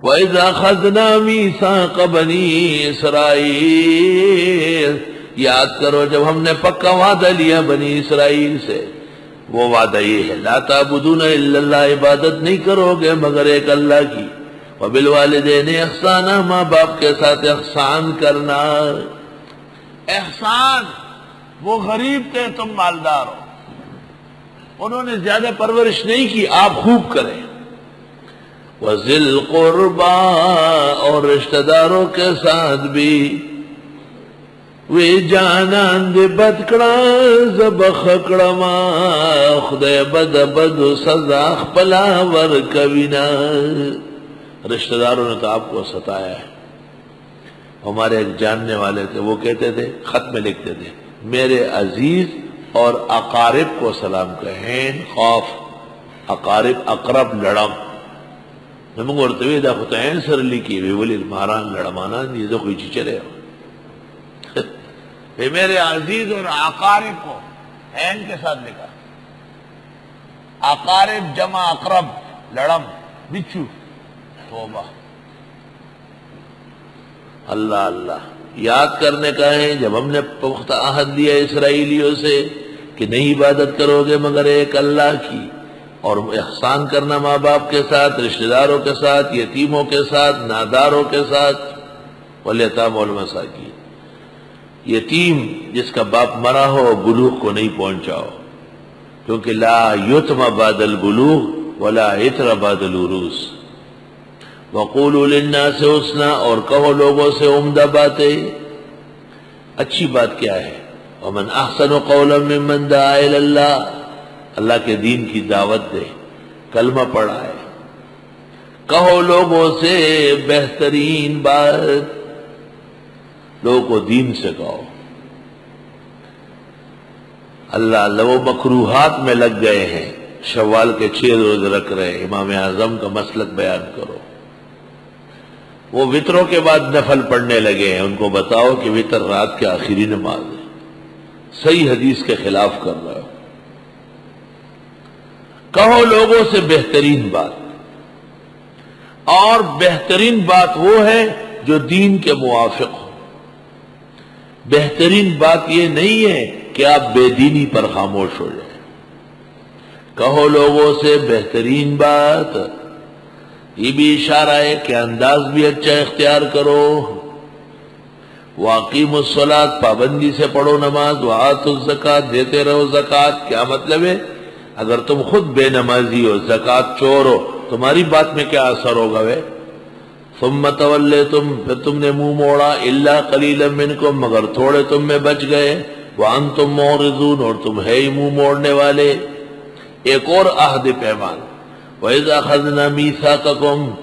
وَإِذَا أَخَذْنَا مِيثَاقَ بَنِي إسرائیل، یاد کرو جب ہم نے پکا وعدہ لیا بنی اسرائیل سے، وہ وعدہ یہ ہے لا تعبدون الا اللہ، عبادت نہیں کرو گے مگر ایک اللہ کی، وبالوالدین احسانا، ماں باپ کے ساتھ احسان کرنا۔ احسان، وہ غریب تھے تم مالدار ہو، انہوں نے زیادہ پرورش نہیں کی، آپ خوب کریں۔ وَذِي الْقُرْبَى، اور رشتہ داروں کے ساتھ بھی، وی جانان دی بدکڑا زبخکڑما، خدای بد بد سزا خپلا ورکوینا۔ رشتہ داروں نے تو آپ کو ستایا ہے۔ ہمارے ایک جاننے والے تھے، وہ کہتے تھے، خط میں لکھتے تھے، میرے عزیز اور اقارب کو سلام کہیں، خوف اقارب اقرب لڑم نمگ ورطوی دا خطائن سر لکی وی ولی الماران لڑمانا نیزا کوئی چی چلے ہو میرے عزیز اور اقارب کو این کے ساتھ لکھا، اقارب جمع اقرب لڑم بچو، توبہ۔ اللہ اللہ، یاد کرنے کا ہے جب ہم نے پختہ عہد دیا اسرائیلیوں سے کہ نہیں عبادت کرو گے مگر ایک اللہ کی، اور احسان کرنا ماں باپ کے ساتھ، رشتہ داروں کے ساتھ، یتیموں کے ساتھ، ناداروں کے ساتھ، والیتام والمساکین۔ یتیم جس کا باپ مرا ہو بلوغ کو نہیں پہنچاؤ، کیونکہ لا یتم بعد البلوغ ولا عطر بعد العروس۔ وقولوا للناس حسنا، اور کہو لوگوں سے عمدہ باتیں۔ اچھی بات کیا ہے؟ ومن احسن قولا ممن دعا الی اللہ، اللہ کے دین کی دعوت دے، کلمہ پڑھا ہے، کہو لوگوں سے بہترین بات، لوگوں کو دین سے کہو۔ اللہ اللہ، وہ مکروہات میں لگ گئے ہیں، شوال کے 6 روزے رکھ رہے ہیں، امام اعظم کا مسلک بیان کرو۔ وہ وطروں کے بعد نفل پڑھنے لگے ہیں، ان کو بتاؤ کہ وطر رات کے آخری نماز ہے، صحیح حدیث کے خلاف کر رہے ہو۔ کہو لوگوں سے بہترین بات، اور بہترین بات وہ ہے جو دین کے موافق ہو۔ بہترین بات یہ نہیں ہے کہ آپ بے دینی پر خاموش ہو جائیں۔ کہو لوگوں سے بہترین بات، یہ بھی اشارہ ہے کہ انداز بھی اچھا اختیار کرو۔ وَأَقِيمُوا الصَّلَاةَ، پابندی سے پڑھو نماز، وَآتُوا الزَّكَاةَ، دیتے رہو زکوٰۃ۔ کیا مطلب ہے؟ اگر تم خود بے نمازی ہو، زکوٰۃ چور ہو، تمہاری بات میں کیا اثر ہوگا وے؟ ثم تولیتم، پھر تم نے منہ موڑا، الا قلیلا منکم، مگر تھوڑے تم میں بچ گئے، وانتم معرضون، اور تم ہے ہی منہ موڑنے والے۔ ایک اور عہد پیمان، وَإِذَا أَخَذْنَا مِيثَاقَكُمْ،